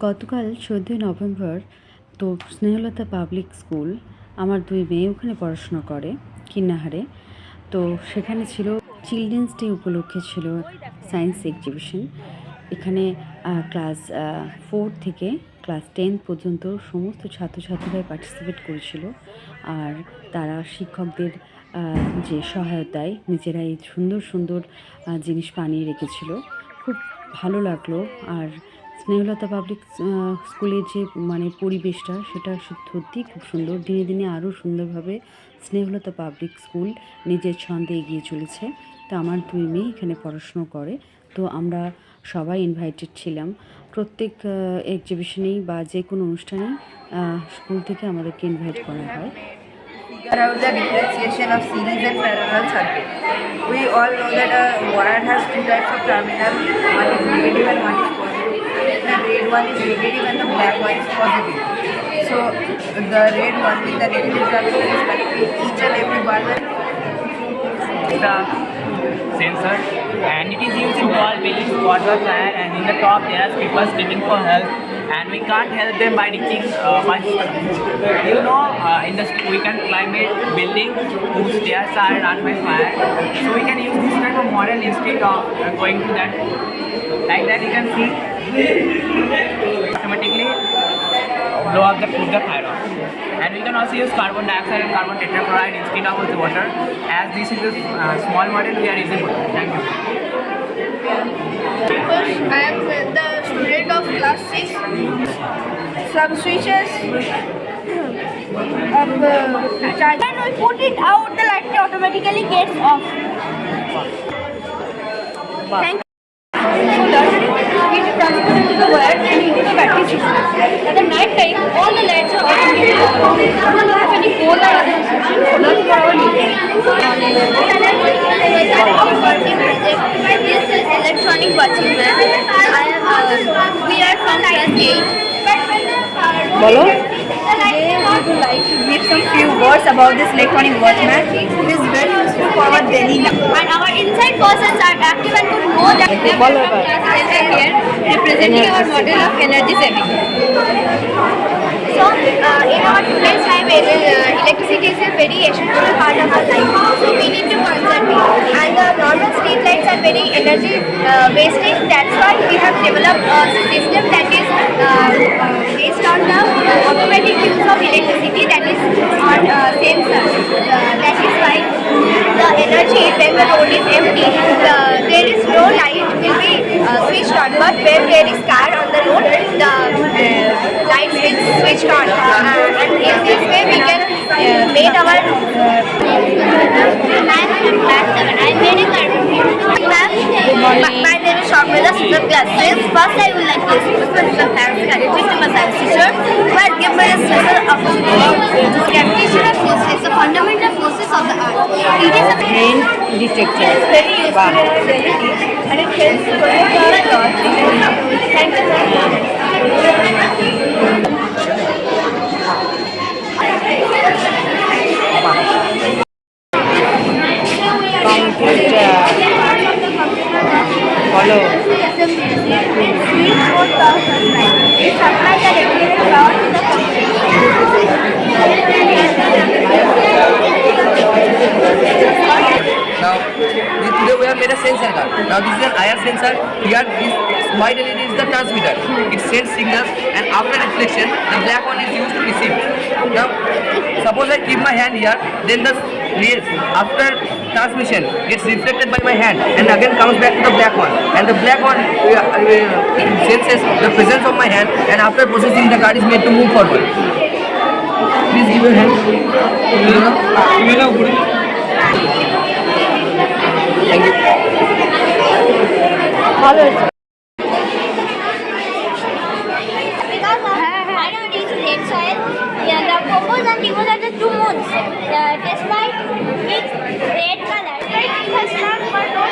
গতকাল ১৪ই নভেম্বর তো স্নেহলতা পাবলিক স্কুল, আমার ২ মেয়ে ওখানে পড়াশোনা করে কিন্নাহারে। তো সেখানে ছিল চিলড্রেন্স ডে উপলক্ষে ছিল সায়েন্স এক্সিবিশন। এখানে ক্লাস 4 থেকে ক্লাস 10 পর্যন্ত সমস্ত ছাত্রছাত্রীরাই পার্টিসিপেট করেছিল। আর তারা শিক্ষকদের যে সহায়তায় নিজেরাই সুন্দর সুন্দর জিনিস বানিয়ে রেখেছিল। খুব ভালো লাগলো। আর স্নেহলতা পাবলিক স্কুলের যে পরিবেশটা সেটা সত্যিই খুব সুন্দর। দিনে দিনে আরও সুন্দরভাবে স্নেহলতা পাবলিক স্কুল নিজের ছন্দে এগিয়ে চলেছে। তো আমার ২ মেয়ে এখানে পড়াশুনো করে। তো আমরা সবাই ইনভাইটেড ছিলাম। প্রত্যেক এক্সিবিশনেই বা যে কোনো অনুষ্ঠানেই স্কুল থেকে আমাদেরকে ইনভাইট করা হয়। Figure out the differentiation of series and parallel circuit. We all know that a wire has two types of terminal. One is negative and one is positive. The red one is negative and the black one is positive. So the red one with the negative terminal is connecting each and every bulb. The sensor, and it is used in wall buildings, water fire, and in the top there are people screaming for help, and we can't help them by reaching much. We can climb a building whose stairs are run by fire, so we can use this type of model instead of going to that. Like that, you can see automatically blow up the fire off. And we can also use carbon dioxide and carbon tetrachloride instead of the water. As this is a small model, we are using water. Thank you. I am the student of class 6. Some switches of charge. When we put it out, the light automatically gets off. Thank you. It transfers into the wire and into the battery system. At the night time, all the lights are automatically on. We don't have any coal or other restrictions. Solar for our needs. This is electronic watching man. We are from class 8. Bolo? Today we would like to give some few words about this electronic watchman. It is very useful for our daily life. And our inside persons are active and could know that we are from class 10 here, representing our model of energy saving. So, in our today's time, electricity is a very essential part of our life. So, we need to conserve it. And the normal street lights are very energy wasting. That's why we have developed a system that is based on the automatic use of electricity, that is on sensor. That is why the energy, when the road is empty, there is no light will be switched on. But when there is car on the road, the lights will switched on. And in this way we can make our I made a cartoon. My name is Shakmila Sundar Class 6. First I would like to express my thanks to my science teacher who had given me a special opportunity. Gravitational force is the fundamental forces of the earth. It is a train detector. It is very useful in our daily life and it helps to protect our thoughts. Thank you very much. বলো। Now, today we have made a sensor card. Now this is an IR sensor. Here, this white LED is the transmitter. It sends signals, and after reflection, the black one is used to receive. Now, suppose I keep my hand here, then the rays after transmission gets reflected by my hand, and again comes back to the black one. And the black one senses the presence of my hand, and after processing, the card is made to move forward. Please give your hand. Thank you. Because I don't use red soil. Yeah, the purples and yellows are the two moons. Despite its red color, it has not but not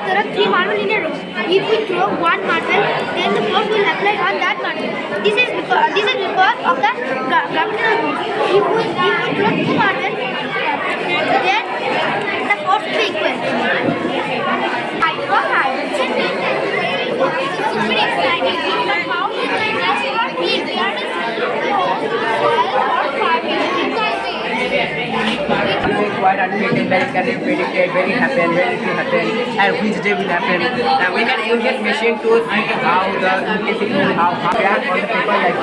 there are three marbles in a row. If we throw one marble, then the force will apply on that marble. This is because of the gravitational force. If we throw two marbles, then the force will be equal. Hydrogen is super exciting. Quite unpredictable, very can be predicted, very happen, very to happen, and which day will happen. And we can use this machine to see how the intensity, how react on the paper like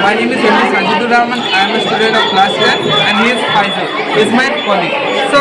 My name is M.S. Rajidur Rahman. I am a student of class 10 and he is Faisal. He is my colleague. So,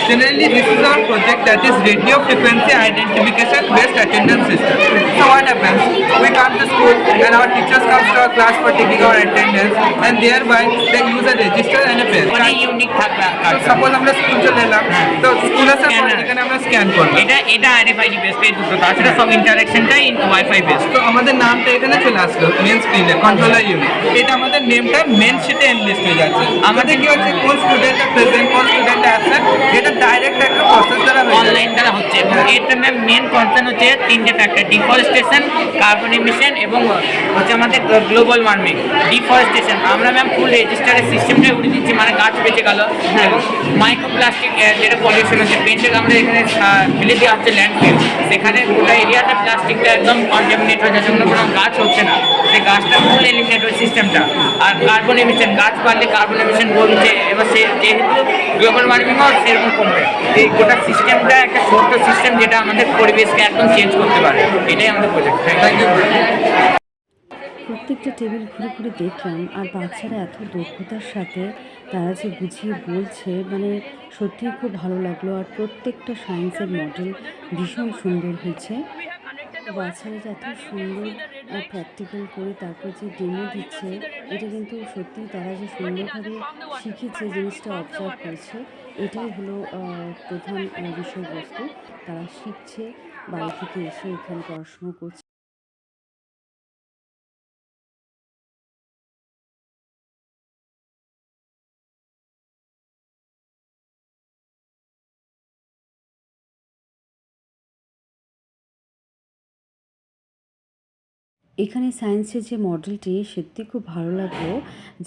generally this is our project, that is radio frequency identification based attendance system. So what happens? We come to school and our teachers come to our class for taking our attendance, and thereby they use a register and a pen. অনেক unique থাকবে So suppose আমরা school চলে এলাম, তো school আসার পর এখানে আমরা স্ক্যান করলাম। এটা আরএফআইডি বেস পেজ দুটো, তাছাড়া সব ইন্টারঅ্যাকশনটাই ওয়াইফাই বেস। তো আমাদের নামটা এখানে চলে আসলো মেন স্ক্রিনে, কন্ট্রোলার ইউনিট। এটা আমাদের নেমটা মেন শিটে এনলিস্ট হয়ে যাচ্ছে। আমাদের কি হচ্ছে, কোন স্টুডেন্টটা প্রেজেন্ট, কোন স্টুডেন্টটা অ্যাবসেন্ট, এটা ডাইরেক্ট একটা প্রসেস দ্বারা অনলাইন দ্বারা হচ্ছে। এবং এর মেন কনসার্ন হচ্ছে তিনটে ফ্যাক্টর: ডিফরেস্টেশন, কার্বন এমিশন এবং হচ্ছে আমাদের গ্লোবাল ওয়ার্মিং। ডিফরেস্টেশন আমরা ম্যাম ফুল রেজিস্টারের সিস্টেমটা উঠে দিচ্ছি, মানে গাছ বেঁচে গেল। এবং মাইক্রোপ্লাস্টিক যেটা পলিউশন হচ্ছে, পেন্টেক আমরা এখানে ফেলে দেওয়া হচ্ছে ল্যান্ডফিল, সেখানে গোটা এরিয়াটা প্লাস্টিকটা একদম কন্টামিনেট হয়ে যাচ্ছে, কোনো গাছ হচ্ছে না, সেই গাছটা ফুল এলিমিনেট হচ্ছে সিস্টেমটা। আর কার্বন এমিশন, গাছ বাড়লে কার্বন এমিশন কমছে, এবার সে যেহেতু গ্লোবাল ওয়ার্মিংও সেরকম কমবে। এই গোটা সিস্টেমটা একটা ছোট্ট সিস্টেম যেটা আমাদের পরিবেশকে একদম চেঞ্জ করতে পারে। এটাই আমাদের প্রজেক্ট। Thank you. প্রত্যেকটা টেবিল ঘুরে ঘুরে দেখলাম, আর বাচ্চারা এত দক্ষতার সাথে তারা যে বুঝিয়ে বলছে, মানে সত্যিই খুব ভালো লাগলো। আর প্রত্যেকটা সায়েন্সের মডেল ভীষণ সুন্দর হয়েছে। বাচ্চারা যে এত সুন্দর প্র্যাকটিক্যাল করে তারপর যে ডেমো দিচ্ছে, এটা কিন্তু সত্যি তারা যে সুন্দরভাবে শিখেছে, জিনিসটা অবজার্ভ করেছে, এটাই হলো প্রধান বিষয়বস্তু। তারা শিখছে, বাড়ি থেকে এসে এখানে পড়াশুনো করছে। এখানে সায়েন্সের যে মডেলটি, সত্যি খুব ভালো লাগলো।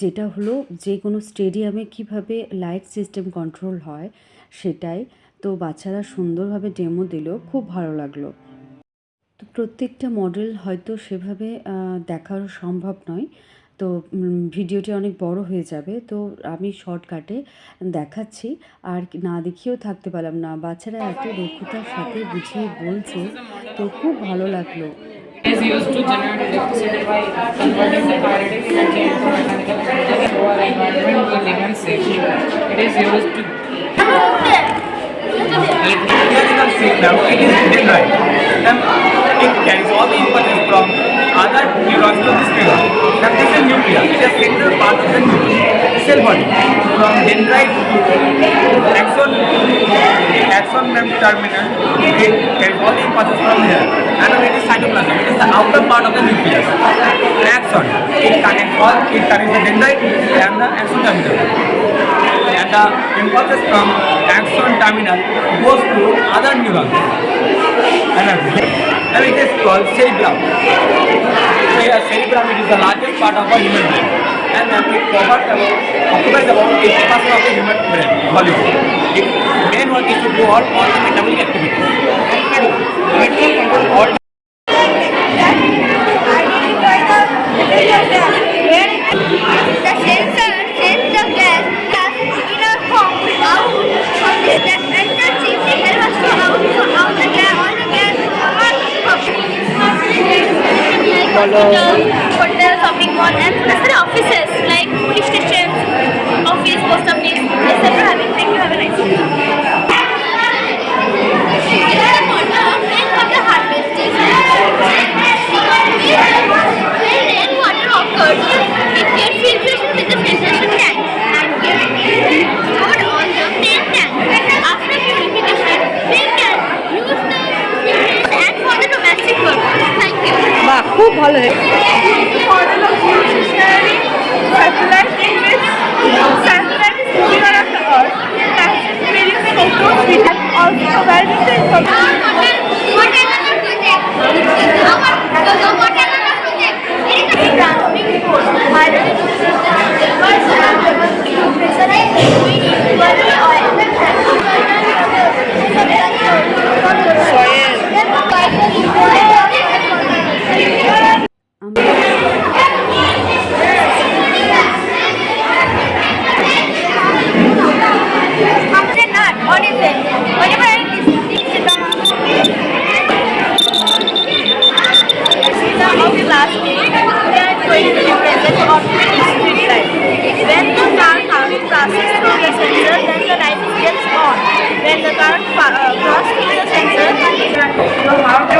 যেটা হলো যে কোনো স্টেডিয়ামে কিভাবে লাইট সিস্টেম কন্ট্রোল হয় সেটাই। তো বাচ্চারা সুন্দরভাবে ডেমো দিল, খুব ভালো লাগলো। তো প্রত্যেকটা মডেল হয়তো সেভাবে দেখানো সম্ভব নয়, তো ভিডিওটি অনেক বড় হয়ে যাবে, তো আমি শর্টকাটে দেখাচ্ছি। আর না দেখিয়েও থাকতে পারলাম না, বাচ্চারা এত দক্ষতার সাথে বুঝিয়ে বলছে, তো খুব ভালো লাগলো। Is used to generate electricity by converting the kinetic energy into mechanical energy to our environment we live and see. It is used to mechanical signal, it is dendrite, and it carries all the impulses from other neurons to this neuron. Now this is nucleus, it is a central part of the cell body. From dendrite to axon terminal, it carries all the impulses from here. And it is cytoplasm, it is the outer part of the nucleus. Axon, it connects the dendrite and the axon terminal. And the impulses from axon terminal goes to other neurons. And it is called cerebellum. So here cerebellum, it is the largest part of our human brain, and it occupies about 80% of the human brain volume. Its main work is to do all the metabolic activities. It will control all. The sensor sends the gas in a form out from the and the chimney helps us to out the gas, all the gas hotel, shopping mall, and other offices like police stations, office, post office, etc. Thank you. Have a nice day. Rainwater harvesting. When rainwater occurs, it gets filtration with the filtration tank and gets stored on the main tank. After purification, we can use the filtration and for the domestic purpose. Thank you. খুব ভালো Model of stationary satellite in which satellite is moving around the Earth, capturing various photos, and also providing the information. What another project? What another project? It is a transmitting force. Pressurized liquid into burning oil. Soil. sensor, then the light gets on. When the current crosses the sensor, So how to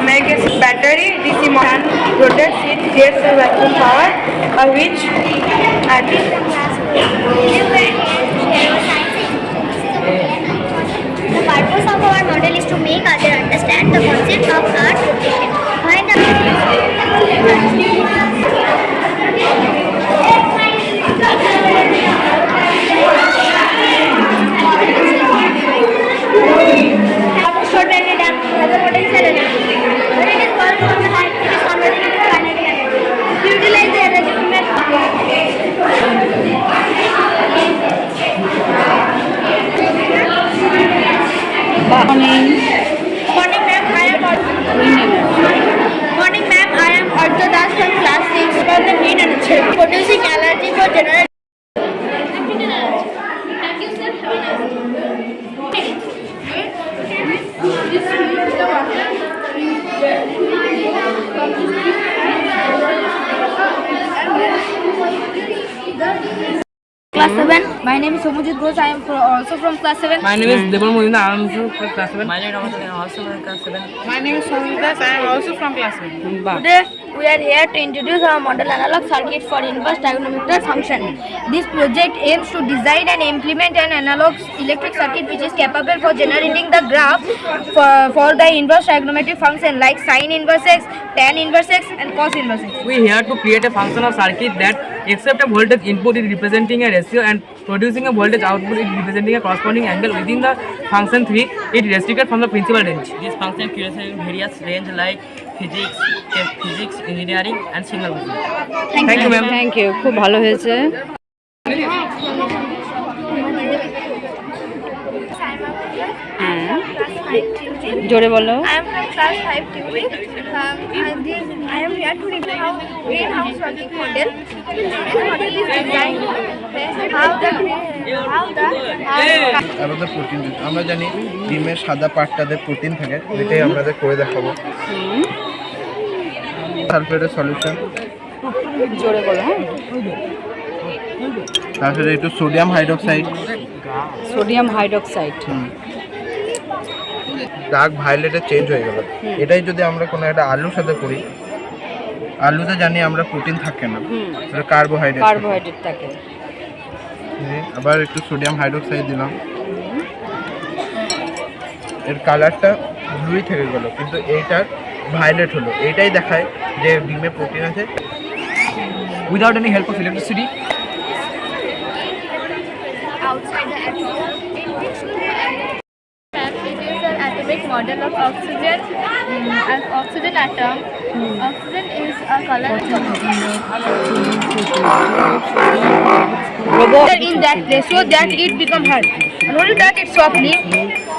make a battery DC motor rotates it, creates a vacuum power, which at the purpose of our model is to make others understand the concept of Earth rotation. Find utilize the energy from Morning, ma'am. Morning, ma'am. I am Arto Das from class 6 about the green energy producing allergy for general. Thank you, sir. Class 7. My name is Somujit Ghosh. I am also from class 7. My name is Deval Mohinda. I am also from class 7. My name is also from class 7. My name is Somidas. I am also from class 7. Today we are here to introduce our model analog circuit for inverse trigonometric function. This project aims to design and implement an analog electric circuit which is capable for generating the graph for the inverse trigonometric function like sine inverse x, tan inverse x and cos inverse x. We here to create a function of circuit that accept a voltage input is representing a ratio and producing a voltage output is representing a corresponding angle within the function 3. It is restricted from the principal range. This function creates in various range like physics, engineering and signal vision. Thank you, ma'am. Thank you, খুব ভালো হয়েছে। হ্যাঁ, জোরে বলো। I am from class 5 tutoring. I am here to review how greenhouse logic model. This model is designed how the আমাদের protein আমরা জানি ডিমের সাদা পাটটাতে প্রোটিন থাকে, এটাই আমাদের করে দেখাবো। সালফেটের সলিউশন, জোরে বলো। হ্যাঁ, তারপরে একটু sodium hydroxide, sodium hydroxide. Dark ভায়োলেটে চেঞ্জ হয়ে গেল। এটাই যদি আমরা কোনো একটা আলুর সাথে করি, আলুতে জানি আমরা প্রোটিন থাকে না, কার্বোহাইড্রেট কার্বোহাইড্রেট থাকে। আবার একটু সোডিয়াম হাইড্রোক্সাইড দিলাম, এর কালারটা ব্লুই থেকে গেল, কিন্তু এইটার ভায়োলেট হলো। এইটাই দেখায় যে ডিমে প্রোটিন আছে। Without any help of electricity, outside the atom. It is an atomic model of oxygen. As oxygen atom, oxygen is a color in that place so that it become hard. And only that it softly.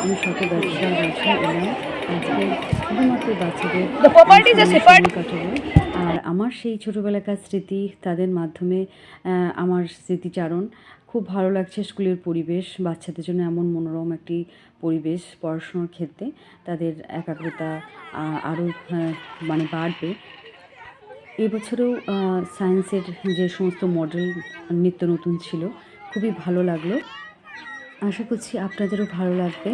আমি সকল বাচ্চারা বাসায় এলাম আজকে শুধুমাত্র বাচ্চাদের The properties are separate. কাটাবো। আর আমার সেই ছোটোবেলাকার স্মৃতি, তাদের মাধ্যমে আমার স্মৃতিচারণ। খুব ভালো লাগছে স্কুলের পরিবেশ, বাচ্চাদের জন্য এমন মনোরম একটি পরিবেশ। পড়াশোনার ক্ষেত্রে তাদের একাগ্রতা আরও মানে বাড়বে। এবছরেও সায়েন্সের যে সমস্ত মডেল নিত্য নতুন ছিল, খুবই ভালো লাগলো। আশা করছি আপনাদেরও ভালো লাগবে।